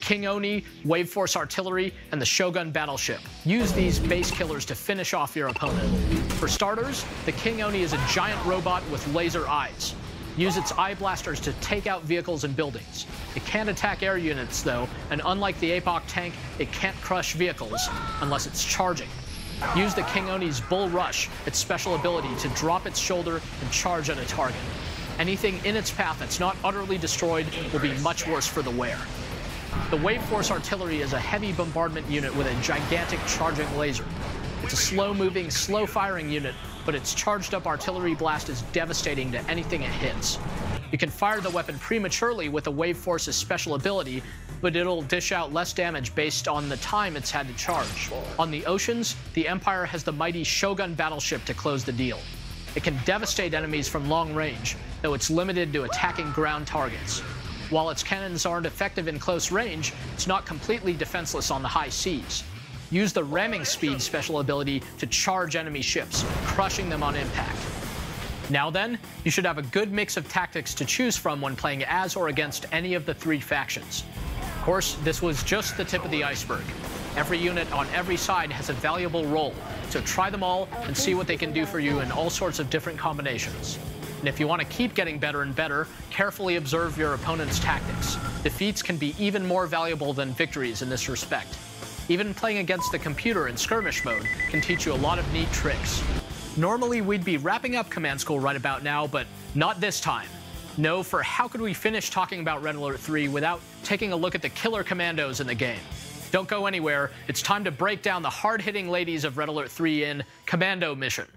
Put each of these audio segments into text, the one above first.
King Oni, Wave Force Artillery, and the Shogun Battleship. Use these base killers to finish off your opponent. For starters, the King Oni is a giant robot with laser eyes. Use its eye blasters to take out vehicles and buildings. It can't attack air units, though, and unlike the APOC tank, it can't crush vehicles unless it's charging. Use the King Oni's Bull Rush, its special ability, to drop its shoulder and charge at a target. Anything in its path that's not utterly destroyed will be much worse for the wear. The Wave Force Artillery is a heavy bombardment unit with a gigantic charging laser. It's a slow-moving, slow-firing unit, but its charged-up artillery blast is devastating to anything it hits. You can fire the weapon prematurely with the Wave Force's special ability, but it'll dish out less damage based on the time it's had to charge. On the oceans, the Empire has the mighty Shogun Battleship to close the deal. It can devastate enemies from long range, though it's limited to attacking ground targets. While its cannons aren't effective in close range, it's not completely defenseless on the high seas. Use the ramming speed special ability to charge enemy ships, crushing them on impact. Now then, you should have a good mix of tactics to choose from when playing as or against any of the three factions. Of course, this was just the tip of the iceberg. Every unit on every side has a valuable role, so try them all and see what they can do for you in all sorts of different combinations. And if you want to keep getting better and better, carefully observe your opponent's tactics. Defeats can be even more valuable than victories in this respect. Even playing against the computer in skirmish mode can teach you a lot of neat tricks. Normally, we'd be wrapping up Command School right about now, but not this time. No, for how could we finish talking about Red Alert 3 without taking a look at the killer commandos in the game? Don't go anywhere. It's time to break down the hard-hitting ladies of Red Alert 3 in Commando Mission.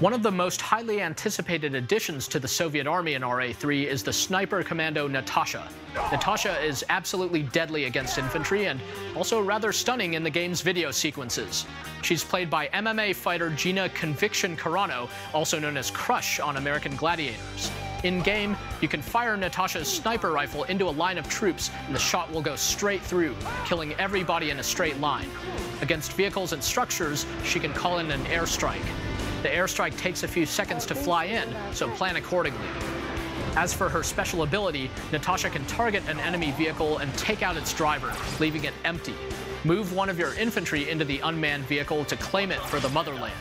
One of the most highly anticipated additions to the Soviet Army in RA3 is the sniper commando Natasha. Natasha is absolutely deadly against infantry and also rather stunning in the game's video sequences. She's played by MMA fighter Gina Conviction Carano, also known as Crush on American Gladiators. In-game, you can fire Natasha's sniper rifle into a line of troops, and the shot will go straight through, killing everybody in a straight line. Against vehicles and structures, she can call in an airstrike. The airstrike takes a few seconds to fly in, so plan accordingly. As for her special ability, Natasha can target an enemy vehicle and take out its driver, leaving it empty. Move one of your infantry into the unmanned vehicle to claim it for the motherland.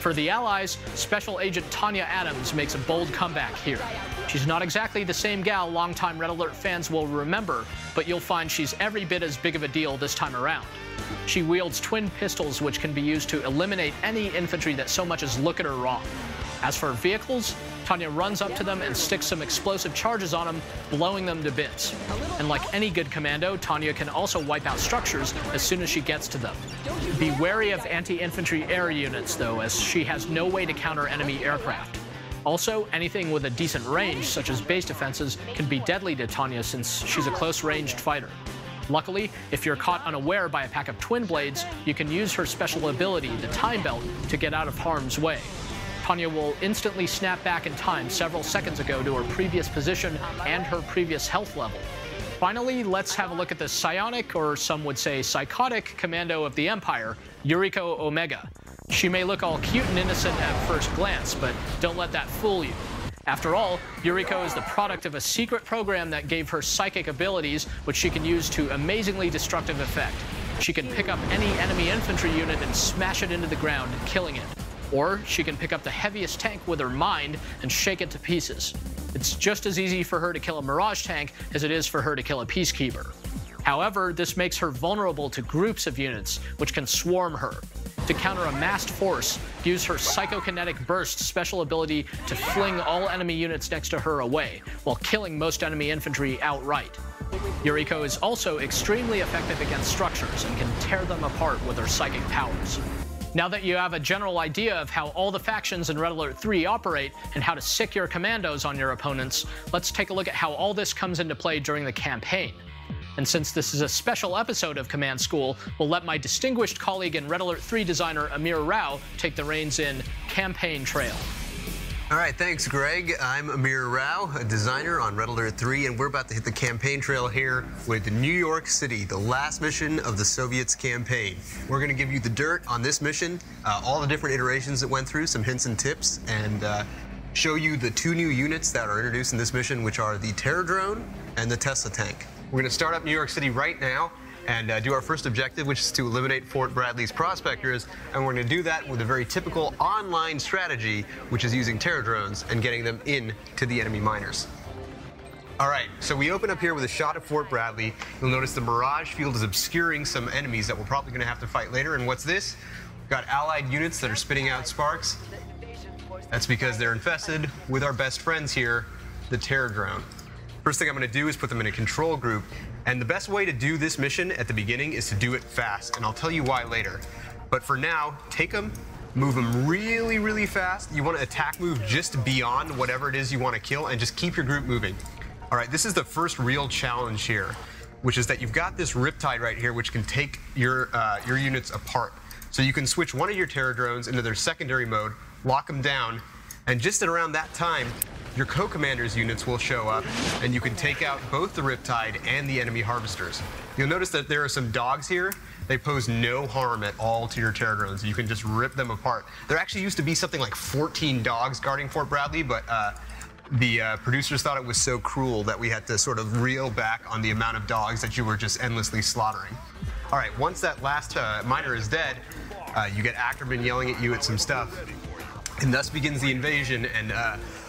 For the Allies, Special Agent Tanya Adams makes a bold comeback here. She's not exactly the same gal longtime Red Alert fans will remember, but you'll find she's every bit as big of a deal this time around. She wields twin pistols, which can be used to eliminate any infantry that so much as look at her wrong. As for vehicles, Tanya runs up to them and sticks some explosive charges on them, blowing them to bits. And like any good commando, Tanya can also wipe out structures as soon as she gets to them. Be wary of anti-infantry air units, though, as she has no way to counter enemy aircraft. Also, anything with a decent range, such as base defenses, can be deadly to Tanya since she's a close-ranged fighter. Luckily, if you're caught unaware by a pack of twin blades, you can use her special ability, the Time Belt, to get out of harm's way. Tanya will instantly snap back in time several seconds ago to her previous position and her previous health level. Finally, let's have a look at the psionic, or some would say psychotic, commando of the Empire, Yuriko Omega. She may look all cute and innocent at first glance, but don't let that fool you. After all, Yuriko is the product of a secret program that gave her psychic abilities, which she can use to amazingly destructive effect. She can pick up any enemy infantry unit and smash it into the ground, killing it. Or she can pick up the heaviest tank with her mind and shake it to pieces. It's just as easy for her to kill a Mirage tank as it is for her to kill a Peacekeeper. However, this makes her vulnerable to groups of units, which can swarm her. To counter a massed force, use her Psychokinetic Burst special ability to fling all enemy units next to her away, while killing most enemy infantry outright. Yuriko is also extremely effective against structures and can tear them apart with her psychic powers. Now that you have a general idea of how all the factions in Red Alert 3 operate and how to sick your commandos on your opponents, let's take a look at how all this comes into play during the campaign. And since this is a special episode of Command School, we'll let my distinguished colleague and Red Alert 3 designer Amir Rao take the reins in Campaign Trail. All right, thanks, Greg. I'm Amir Rao, a designer on Red Alert 3, and we're about to hit the campaign trail here with New York City, the last mission of the Soviets campaign. We're going to give you the dirt on this mission, all the different iterations it went through, some hints and tips, and show you the 2 new units that are introduced in this mission, which are the Terror Drone and the Tesla Tank. We're going to start up New York City right now and do our first objective, which is to eliminate Fort Bradley's prospectors, and we're going to do that with a very typical online strategy, which is using terror drones and getting them in to the enemy miners. All right, so we open up here with a shot of Fort Bradley. You'll notice the Mirage field is obscuring some enemies that we're probably going to have to fight later, and what's this? We've got allied units that are spitting out sparks. That's because they're infested with our best friends here, the Terror Drone. First thing I'm going to do is put them in a control group, and the best way to do this mission at the beginning is to do it fast, and I'll tell you why later. But for now, take them, move them really, really fast. You want to attack move just beyond whatever it is you want to kill, and just keep your group moving. All right, this is the first real challenge here, which is that you've got this Riptide right here, which can take your units apart. So you can switch one of your terror drones into their secondary mode, lock them down, and just at around that time, your co-commander's units will show up, and you can take out both the Riptide and the enemy harvesters. You'll notice that there are some dogs here. They pose no harm at all to your terror drones. You can just rip them apart. There actually used to be something like 14 dogs guarding Fort Bradley, but the producers thought it was so cruel that we had to sort of reel back on the amount of dogs that you were just endlessly slaughtering. All right, once that last miner is dead, you get Ackerman yelling at you at some stuff, and thus begins the invasion, and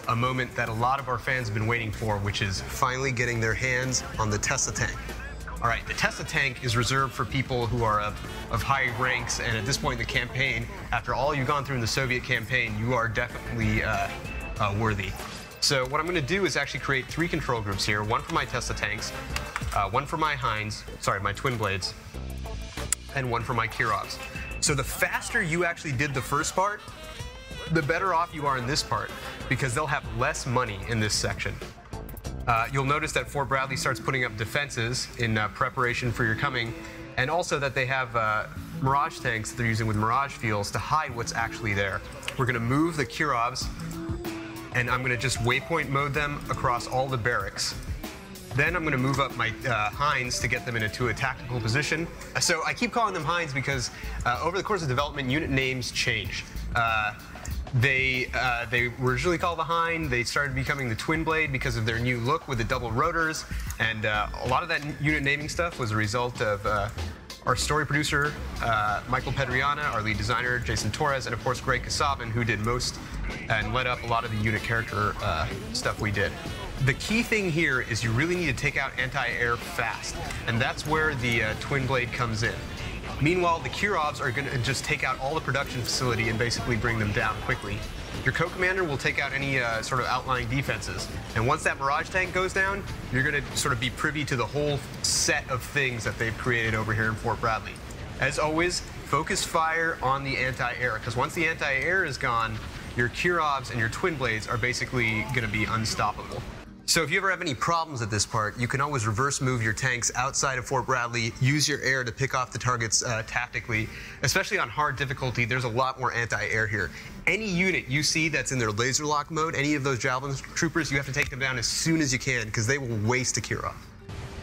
a moment that a lot of our fans have been waiting for, which is finally getting their hands on the Tesla Tank. All right, the Tesla Tank is reserved for people who are of high ranks, and at this point in the campaign, after all you've gone through in the Soviet campaign, you are definitely worthy. So what I'm going to do is actually create 3 control groups here, one for my Tesla tanks, one for my my Twin Blades, and one for my Kirovs. So the faster you actually did the first part, the better off you are in this part, because they'll have less money in this section. You'll notice that Fort Bradley starts putting up defenses in preparation for your coming, and also that they have Mirage tanks that they're using with Mirage fields to hide what's actually there. We're going to move the Kirovs, and I'm going to just waypoint mode them across all the barracks. Then I'm going to move up my Hinds to get them into a tactical position. So I keep calling them Hinds because over the course of development, unit names change. They were originally called the Hind. They started becoming the Twin Blade because of their new look with the double rotors. And a lot of that unit naming stuff was a result of our story producer, Michael Pedriana, our lead designer, Jason Torres, and of course, Greg Kasavin, who did most and led up a lot of the unit character stuff we did. The key thing here is you really need to take out anti-air fast, and that's where the Twin Blade comes in. Meanwhile, the Kirovs are going to just take out all the production facility and basically bring them down quickly. Your co-commander will take out any sort of outlying defenses. And once that Mirage tank goes down, you're going to sort of be privy to the whole set of things that they've created over here in Fort Bradley. As always, focus fire on the anti-air, because once the anti-air is gone, your Kirovs and your Twin Blades are basically going to be unstoppable. So if you ever have any problems at this part, you can always reverse move your tanks outside of Fort Bradley, use your air to pick off the targets tactically. Especially on hard difficulty, there's a lot more anti-air here. Any unit you see that's in their laser lock mode, any of those Javelin troopers, you have to take them down as soon as you can, because they will waste a Kirov.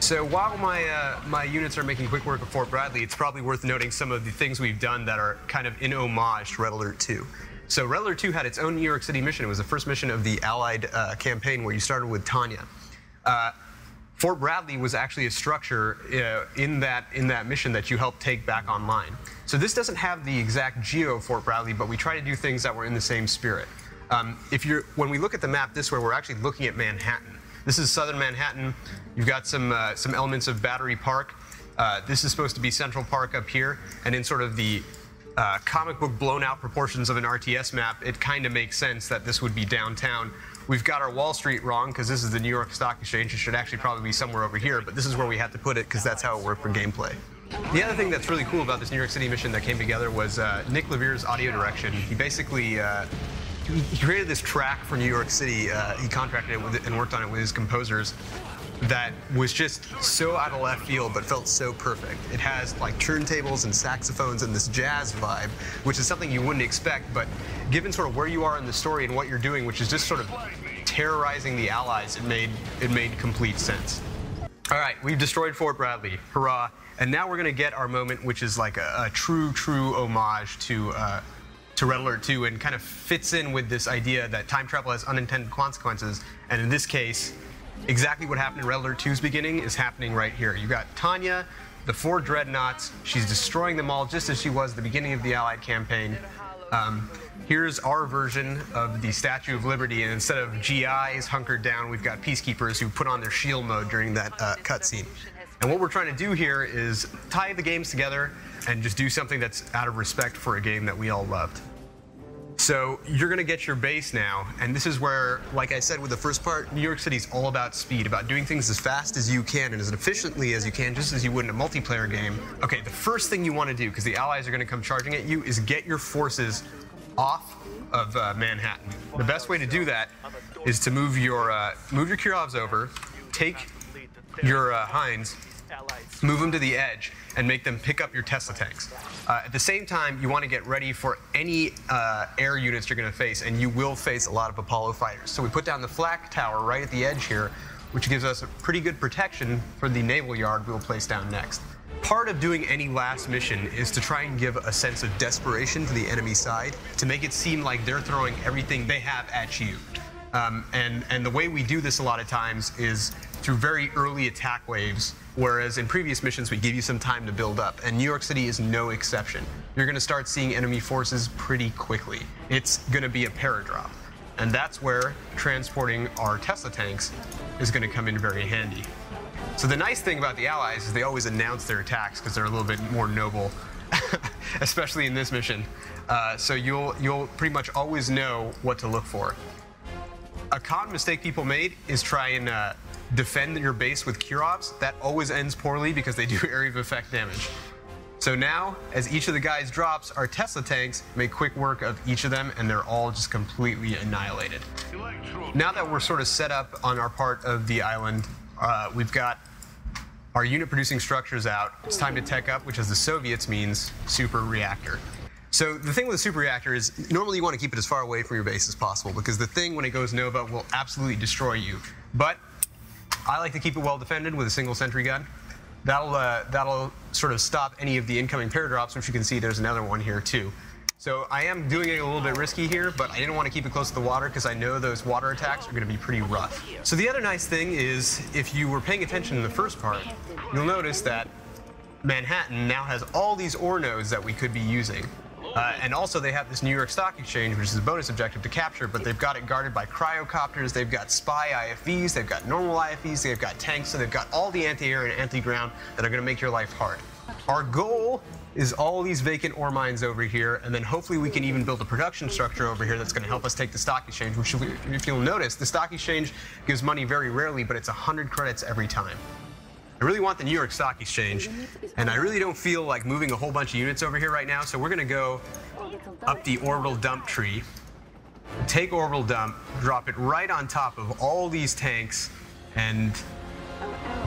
So while my units are making quick work of Fort Bradley, it's probably worth noting some of the things we've done that are kind of in homage to Red Alert 2. So Red Alert 2 had its own New York City mission. It was the first mission of the Allied campaign where you started with Tanya. Fort Bradley was actually a structure in that mission that you helped take back online. So this doesn't have the exact geo of Fort Bradley, but we try to do things that were in the same spirit. When we look at the map this way, we're actually looking at Manhattan. This is southern Manhattan. You've got some elements of Battery Park. This is supposed to be Central Park up here, and in sort of the comic book blown out proportions of an RTS map, it kind of makes sense that this would be downtown. We've got our Wall Street wrong because this is the New York Stock Exchange. It should actually probably be somewhere over here, but this is where we had to put it because that's how it worked for gameplay. The other thing that's really cool about this New York City mission that came together was Nick Levere's audio direction. He basically he created this track for New York City. He contracted it with and worked on it with his composers. that was just so out of left field but felt so perfect. It has like turntables and saxophones and this jazz vibe, which is something you wouldn't expect, but given sort of where you are in the story and what you're doing, which is just sort of terrorizing the Allies, it made complete sense. All right, we've destroyed Fort Bradley, hurrah. And now we're gonna get our moment, which is like a true homage to Red Alert 2 and kind of fits in with this idea that time travel has unintended consequences. And in this case, exactly what happened in Red Alert 2's beginning is happening right here. You got Tanya, the 4 dreadnoughts. She's destroying them all just as she was at the beginning of the Allied campaign. Here's our version of the Statue of Liberty, and instead of GIs hunkered down, we've got peacekeepers who put on their shield mode during that cutscene. And what we're trying to do here is tie the games together and just do something that's out of respect for a game that we all loved. So you're going to get your base now, and this is where, like I said with the first part, New York City's all about speed, about doing things as fast as you can and as efficiently as you can, just as you would in a multiplayer game. Okay, the first thing you want to do, because the Allies are going to come charging at you, is get your forces off of Manhattan. The best way to do that is to move your Kirovs over, take your Hinds, move them to the edge, and make them pick up your Tesla tanks. At the same time, you want to get ready for any air units you're going to face, and you will face a lot of Apollo fighters. So we put down the flak tower right at the edge here, which gives us a pretty good protection for the naval yard we'll place down next. Part of doing any last mission is to try and give a sense of desperation to the enemy side, to make it seem like they're throwing everything they have at you. And the way we do this a lot of times is through very early attack waves, whereas in previous missions we give you some time to build up, and New York City is no exception. You're going to start seeing enemy forces pretty quickly. It's going to be a paradrop, and that's where transporting our Tesla tanks is going to come in very handy. So the nice thing about the Allies is they always announce their attacks because they're a little bit more noble, especially in this mission. So you'll pretty much always know what to look for. A common mistake people made is try and defend your base with Kirovs. That always ends poorly because they do area of effect damage. So now, as each of the guys drops, our Tesla tanks make quick work of each of them, and they're all just completely annihilated. Now that we're sort of set up on our part of the island, we've got our unit producing structures out. It's time to tech up, which as the Soviets means super reactor. So the thing with a super reactor is normally you want to keep it as far away from your base as possible because the thing, when it goes nova, will absolutely destroy you. But I like to keep it well defended with a single sentry gun. That'll sort of stop any of the incoming paradrops, which you can see there's another one here too. So I am doing it a little bit risky here, but I didn't want to keep it close to the water because I know those water attacks are going to be pretty rough. So the other nice thing is, if you were paying attention in the first part, you'll notice that Manhattan now has all these ore nodes that we could be using. And also they have this New York Stock Exchange, which is a bonus objective to capture, but they've got it guarded by cryocopters, they've got spy IFVs, they've got normal IFVs, they've got tanks, so they've got all the anti-air and anti-ground that are going to make your life hard. Our goal is all these vacant ore mines over here, and then hopefully we can even build a production structure over here that's going to help us take the stock exchange, which, if you'll notice, the stock exchange gives money very rarely, but it's 100 credits every time. I really want the New York Stock Exchange, and I really don't feel like moving a whole bunch of units over here right now, so we're going to go up the orbital dump tree, take orbital dump, drop it right on top of all these tanks, and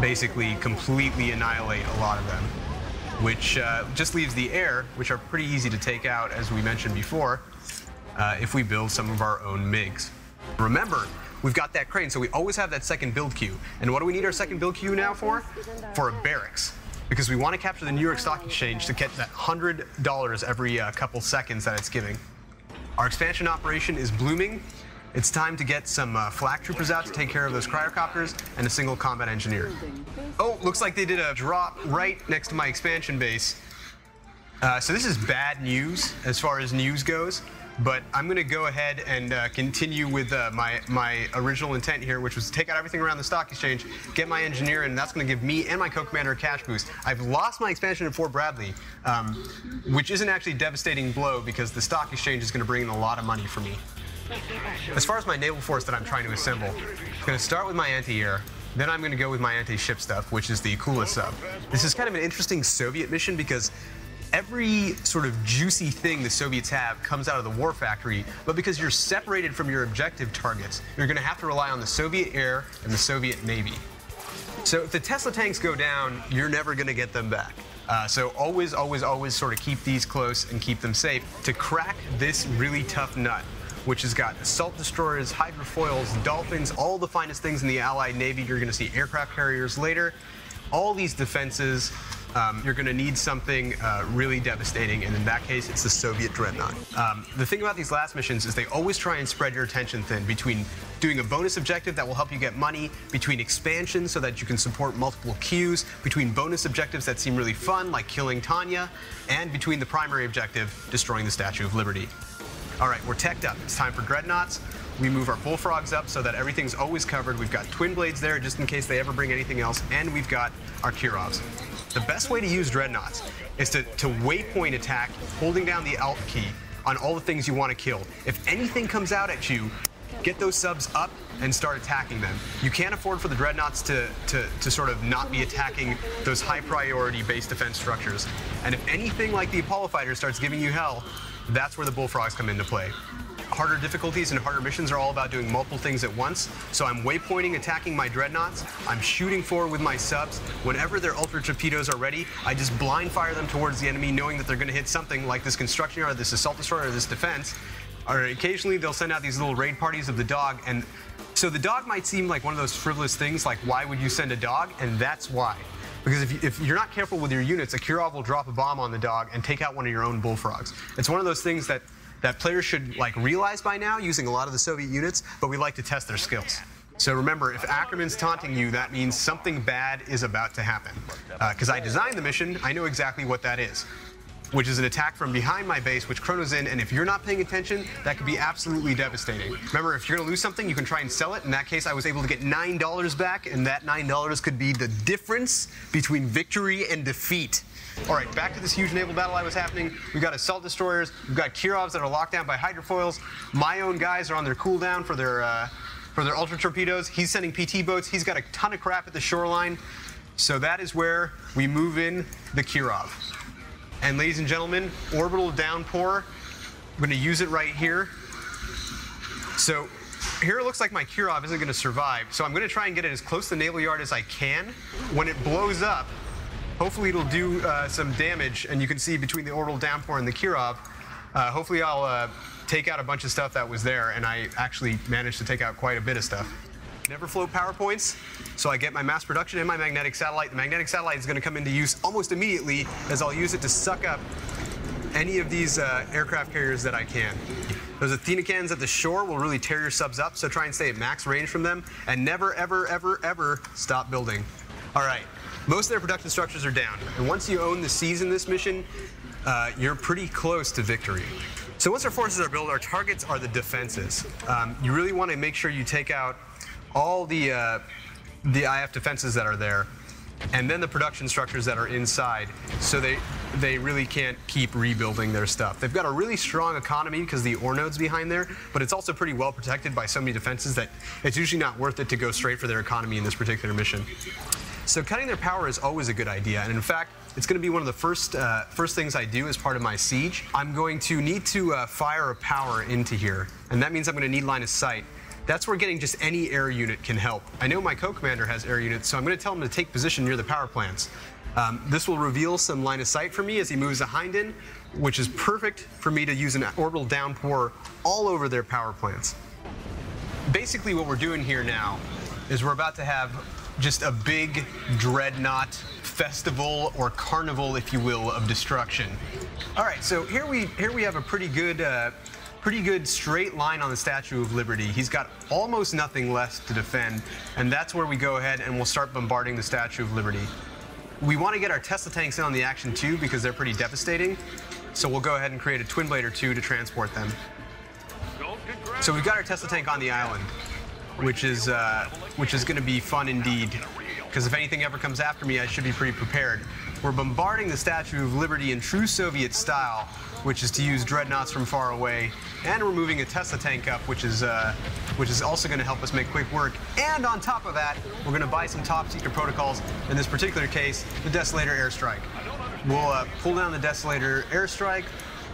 basically completely annihilate a lot of them, which just leaves the air, which are pretty easy to take out, as we mentioned before, if we build some of our own MiGs. Remember, we've got that crane, so we always have that second build queue. And what do we need our second build queue now for? For a barracks. Because we want to capture the New York Stock Exchange to get that $100 every couple seconds that it's giving. Our expansion operation is blooming. It's time to get some flak troopers out to take care of those cryocopters and a single combat engineer. Oh, looks like they did a drop right next to my expansion base. So this is bad news as far as news goes. But I'm going to go ahead and continue with my original intent here, which was to take out everything around the stock exchange, get my engineer, and that's going to give me and my co-commander a cash boost. I've lost my expansion at Fort Bradley, which isn't actually a devastating blow because the stock exchange is going to bring in a lot of money for me. As far as my naval force that I'm trying to assemble, I'm going to start with my anti-air. Then I'm going to go with my anti-ship stuff, which is the Kula sub. This is kind of an interesting Soviet mission because every sort of juicy thing the Soviets have comes out of the war factory, but because you're separated from your objective targets, you're going to have to rely on the Soviet air and the Soviet Navy. So if the Tesla tanks go down, you're never going to get them back. So always, always, always sort of keep these close and keep them safe. To crack this really tough nut, which has got assault destroyers, hydrofoils, dolphins, all the finest things in the Allied Navy. You're going to see aircraft carriers later. All these defenses, you're going to need something really devastating, and in that case, it's the Soviet Dreadnought. The thing about these last missions is they always try and spread your attention thin between doing a bonus objective that will help you get money, between expansion so that you can support multiple queues, between bonus objectives that seem really fun, like killing Tanya, and between the primary objective, destroying the Statue of Liberty. All right, we're teched up. It's time for dreadnoughts. We move our bullfrogs up so that everything's always covered. We've got twin blades there just in case they ever bring anything else, and we've got our Kirovs. The best way to use dreadnoughts is to waypoint attack, holding down the Alt key on all the things you want to kill. If anything comes out at you, get those subs up and start attacking them. You can't afford for the dreadnoughts to sort of not be attacking those high priority base defense structures. And if anything like the Apollo fighter starts giving you hell, that's where the bullfrogs come into play. Harder difficulties and harder missions are all about doing multiple things at once. So I'm waypointing, attacking my dreadnoughts. I'm shooting forward with my subs. Whenever their ultra torpedoes are ready, I just blind fire them towards the enemy, knowing that they're going to hit something like this construction yard, this assault destroyer, or this defense. Or occasionally they'll send out these little raid parties of the dog. And so the dog might seem like one of those frivolous things, like why would you send a dog? And that's why. Because if you're not careful with your units, a Kirov will drop a bomb on the dog and take out one of your own bullfrogs. It's one of those things that players should realize by now, using a lot of the Soviet units, but we like to test their skills. So remember, if Ackerman's taunting you, that means something bad is about to happen. Because I designed the mission, I know exactly what that is, which is an attack from behind my base, which chronos in, and if you're not paying attention, that could be absolutely devastating. Remember, if you're going to lose something, you can try and sell it. In that case, I was able to get $9 back, and that $9 could be the difference between victory and defeat. All right, back to this huge naval battle I was happening. We've got assault destroyers. We've got Kirovs that are locked down by hydrofoils. My own guys are on their cooldown for their ultra torpedoes. He's sending PT boats. He's got a ton of crap at the shoreline. So that is where we move in the Kirov. And ladies and gentlemen, orbital downpour. I'm going to use it right here. So here it looks like my Kirov isn't going to survive. So I'm going to try and get it as close to the naval yard as I can. When it blows up, hopefully it'll do some damage. And you can see between the orbital downpour and the Kirov, hopefully I'll take out a bunch of stuff that was there. And I actually managed to take out quite a bit of stuff. Never float PowerPoints, so I get my mass production and my magnetic satellite. The magnetic satellite is going to come into use almost immediately, as I'll use it to suck up any of these aircraft carriers that I can. Those Athena cannons at the shore will really tear your subs up, so try and stay at max range from them, and never, ever, ever, ever stop building. All right, most of their production structures are down, and once you own the seas in this mission, you're pretty close to victory. So once our forces are built, our targets are the defenses. You really want to make sure you take out all the IF defenses that are there, and then the production structures that are inside, so they really can't keep rebuilding their stuff. They've got a really strong economy because of the ore nodes behind there, but it's also pretty well protected by so many defenses that it's usually not worth it to go straight for their economy in this particular mission. So cutting their power is always a good idea, and in fact, it's going to be one of the first things I do as part of my siege. I'm going to need to fire a power into here, and that means I'm going to need line of sight. That's where getting just any air unit can help. I know my co-commander has air units, so I'm going to tell him to take position near the power plants. This will reveal some line of sight for me as he moves behind in, which is perfect for me to use an orbital downpour all over their power plants. Basically what we're doing here now is we're about to have just a big dreadnought festival, or carnival, if you will, of destruction. All right, so here we have a pretty good straight line on the Statue of Liberty. He's got almost nothing left to defend, and that's where we go ahead and we'll start bombarding the Statue of Liberty. We want to get our Tesla tanks in on the action too, because they're pretty devastating, so we'll go ahead and create a twin blade or two to transport them. So we've got our Tesla tank on the island, which is going to be fun indeed, because if anything ever comes after me, I should be pretty prepared. We're bombarding the Statue of Liberty in true Soviet style, which is to use dreadnoughts from far away, and we're moving a Tesla tank up, which is also going to help us make quick work. And on top of that, we're going to buy some top secret protocols. In this particular case, the Desolator airstrike. We'll pull down the Desolator airstrike.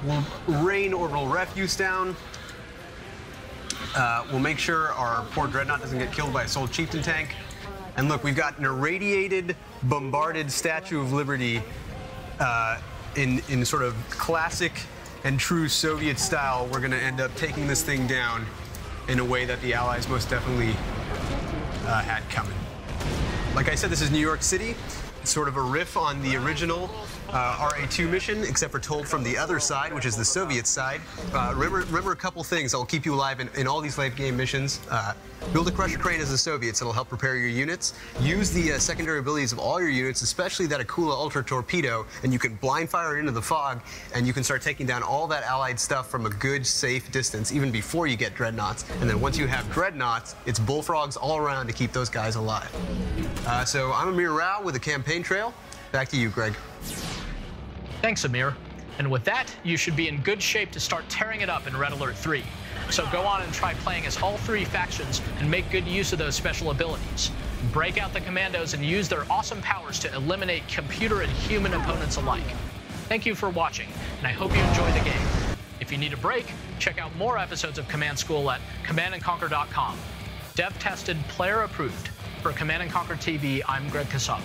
We'll rain orbital refuse down. We'll make sure our poor dreadnought doesn't get killed by a Soul Chieftain tank. And look, we've got an irradiated, bombarded Statue of Liberty in sort of classic and true Soviet style. We're going to end up taking this thing down in a way that the Allies most definitely had coming. Like I said, this is New York City. It's sort of a riff on the original RA2 mission, except for told from the other side, which is the Soviet side. Remember a couple things that will keep you alive in all these late game missions. Build a crusher crane as the Soviets. It'll help prepare your units. Use the secondary abilities of all your units, especially that Akula Ultra Torpedo, and you can blind fire it into the fog, and you can start taking down all that Allied stuff from a good, safe distance, even before you get dreadnoughts. And then once you have dreadnoughts, it's bullfrogs all around to keep those guys alive. So I'm Amir Rao with the Campaign Trail. Back to you, Greg. Thanks, Amir. And with that, you should be in good shape to start tearing it up in Red Alert 3. So go on and try playing as all three factions and make good use of those special abilities. Break out the commandos and use their awesome powers to eliminate computer and human opponents alike. Thank you for watching, and I hope you enjoy the game. If you need a break, check out more episodes of Command School at commandandconquer.com. Dev tested, player approved. For Command & Conquer TV, I'm Greg Kasavin.